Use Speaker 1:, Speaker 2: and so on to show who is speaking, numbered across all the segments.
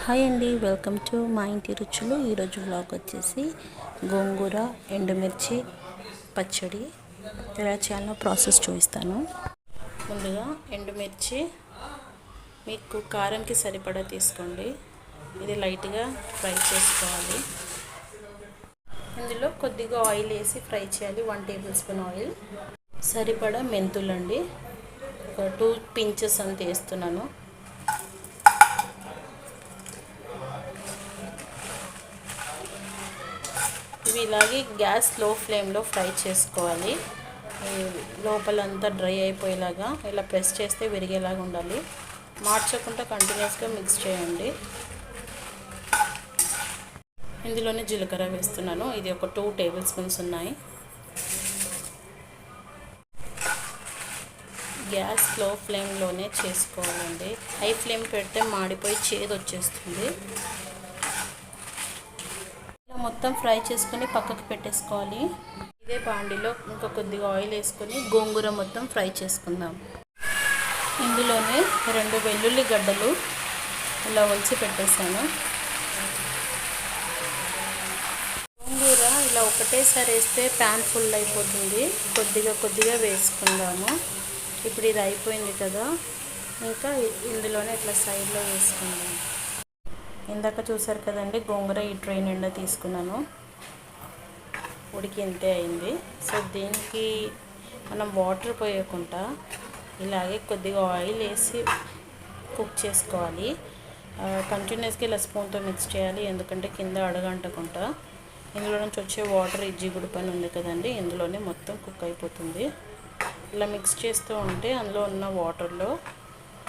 Speaker 1: Hi అండి, welcome to మా ఇంటి రుచులు. ఈరోజు వ్లాగ్ వచ్చేసి గోంగూర ఎండుమిర్చి పచ్చడి ఎలా చేయాలో ప్రాసెస్ చూపిస్తాను. ముందుగా ఎండుమిర్చి మీకు కారంకి సరిపడా తీసుకోండి. ఇది లైట్గా ఫ్రై చేసుకోవాలి. ఇందులో కొద్దిగా ఆయిల్ వేసి ఫ్రై చేయాలి. 1 టేబుల్ స్పూన్ ఆయిల్. సరిపడా మెంతులండి, ఒక 2 పించెస్ అంత వేస్తున్నాను. ఇవి ఇలాగే గ్యాస్ లో ఫ్లేమ్లో ఫ్రై చేసుకోవాలి. లోపలంతా డ్రై అయిపోయేలాగా ఇలా ప్రెస్ చేస్తే విరిగేలాగా ఉండాలి. మార్చకుండా కంటిన్యూస్గా మిక్స్ చేయండి. ఇందులోనే జీలకర్ర వేస్తున్నాను. ఇది ఒక 2 టేబుల్ స్పూన్స్ ఉన్నాయి. గ్యాస్ లో ఫ్లేమ్లోనే చేసుకోవాలండి. హై ఫ్లేమ్ పెడితే మాడిపోయి చేదు వచ్చేస్తుంది. మొత్తం ఫ్రై చేసుకొని పక్కకు పెట్టేసుకోవాలి. ఇదే బాండిలో ఇంకా కొద్దిగా ఆయిల్ వేసుకొని గోంగూర మొత్తం ఫ్రై చేసుకుందాం. ఇందులోనే 2 వెల్లుల్లి గడ్డలు ఇలా ఒలిచి పెట్టేసాను. గోంగూర ఇలా ఒకటేసారి వేస్తే ప్యాన్ ఫుల్ అయిపోతుంది. కొద్దిగా వేసుకుందాము. ఇప్పుడు ఇది అయిపోయింది కదా, ఇంకా ఇందులోనే ఇట్లా సైడ్లో వేసుకుందాం. ఇందాక చూసారు కదండి, గోంగూర ఈ ట్రై నిండా తీసుకున్నాను. ఉడికి ఇంతే అయింది. సో దీనికి మనం వాటర్ పోయకుండా ఇలాగే కొద్దిగా ఆయిల్ వేసి కుక్ చేసుకోవాలి. కంటిన్యూస్గా ఇలా స్పూన్తో మిక్స్ చేయాలి, ఎందుకంటే కింద అడగంటకుండా. ఇందులో నుంచి వచ్చే వాటర్ ఈ జిగుడు పని ఉంది కదండి, ఇందులోనే మొత్తం కుక్ అయిపోతుంది. ఇలా మిక్స్ చేస్తూ ఉంటే అందులో ఉన్న వాటర్లో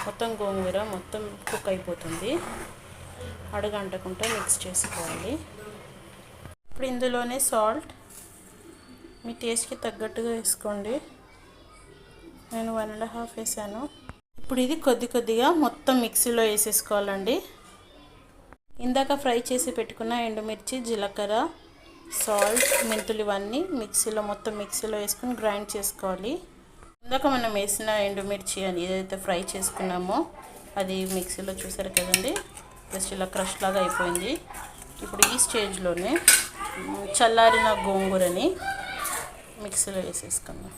Speaker 1: మొత్తం గోంగూర మొత్తం కుక్ అయిపోతుంది. అడగంటకుండా మిక్స్ చేసుకోవాలి. ఇప్పుడు ఇందులోనే సాల్ట్ మీ టేస్ట్కి తగ్గట్టుగా వేసుకోండి. నేను 1.5 వేసాను. ఇప్పుడు ఇది కొద్దిగా మొత్తం మిక్సీలో వేసేసుకోవాలండి. ఇందాక ఫ్రై చేసి పెట్టుకున్న ఎండుమిర్చి, జీలకర్ర, సాల్ట్, మెంతులు ఇవన్నీ మిక్సీలో వేసుకొని గ్రైండ్ చేసుకోవాలి. ఇందాక మనం వేసిన ఎండుమిర్చి అని ఏదైతే ఫ్రై చేసుకున్నామో అది మిక్సీలో చూసారు కదండి, జస్ట్ ఇలా క్రష్ లాగా అయిపోయింది. ఇప్పుడు ఈ స్టేజ్లోనే చల్లారిన గోంగూరని మిక్సీలో వేసేసుకుందాం.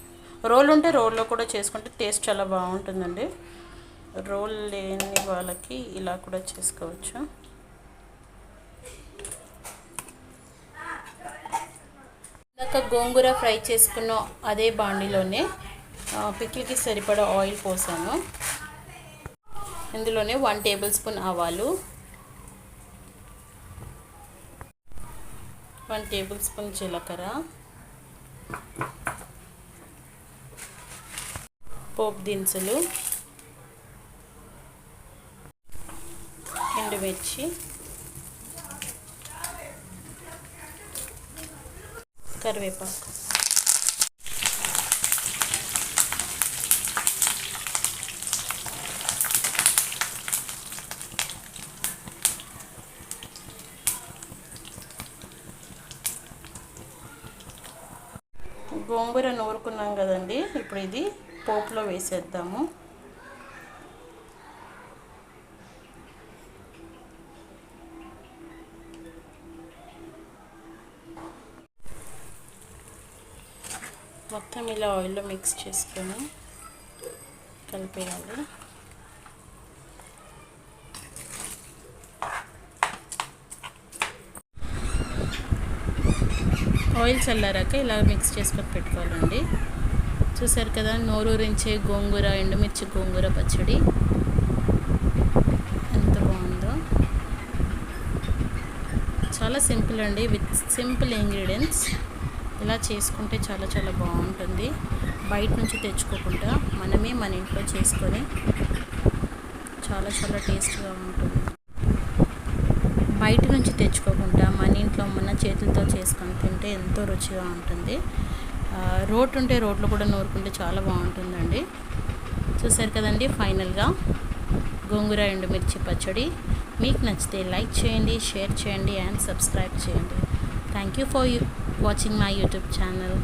Speaker 1: రోల్ ఉంటే రోల్లో కూడా చేసుకుంటే టేస్ట్ చాలా బాగుంటుందండి. రోల్ లేని వాళ్ళకి ఇలా కూడా చేసుకోవచ్చు. ఇందాక గోంగూర ఫ్రై చేసుకున్న అదే బాండిలోనే పికిల్కి సరిపడా ఆయిల్ పోసాను. ఇందులోనే 1 టేబుల్ స్పూన్ ఆవాలు, 1 టేబుల్ స్పూన్ జీలకర్ర, పోపు దినుసులు, ఎండుమిర్చి, కరివేపాకు. గోంగూర నూరుకున్నాం కదండి, ఇప్పుడు ఇది పోపులో వేసేద్దాము. మొత్తం ఇలా ఆయిల్లో మిక్స్ చేసుకొని కలిపేయాలి. ఆయిల్ చల్లారాక ఇలా మిక్స్ చేసుకొని పెట్టుకోవాలండి. చూసారు కదా, నోరూరించే గోంగూర ఎండుమిర్చి గోంగూర పచ్చడి ఎంత బాగుందో. చాలా సింపుల్ అండి, విత్ సింపుల్ ఇంగ్రీడియంట్స్. ఇలా చేసుకుంటే చాలా బాగుంటుంది. బయట నుంచి తెచ్చుకోకుండా మనమే మన ఇంట్లో చేసుకొని చాలా టేస్ట్గా ఉంటుంది. బయట నుంచి తెచ్చుకోకుండా మన ఇంట్లో మన చేతులతో చేసుకొని తింటే ఎంతో రుచిగా ఉంటుంది. రోట్ ఉంటే రోట్లో కూడా నూరుకుంటే చాలా బాగుంటుందండి. చూసారు కదండి, ఫైనల్గా గోంగూర ఎండుమిర్చి పచ్చడి. మీకు నచ్చితే లైక్ చేయండి, షేర్ చేయండి అండ్ సబ్స్క్రైబ్ చేయండి. Thank you for watching my YouTube channel.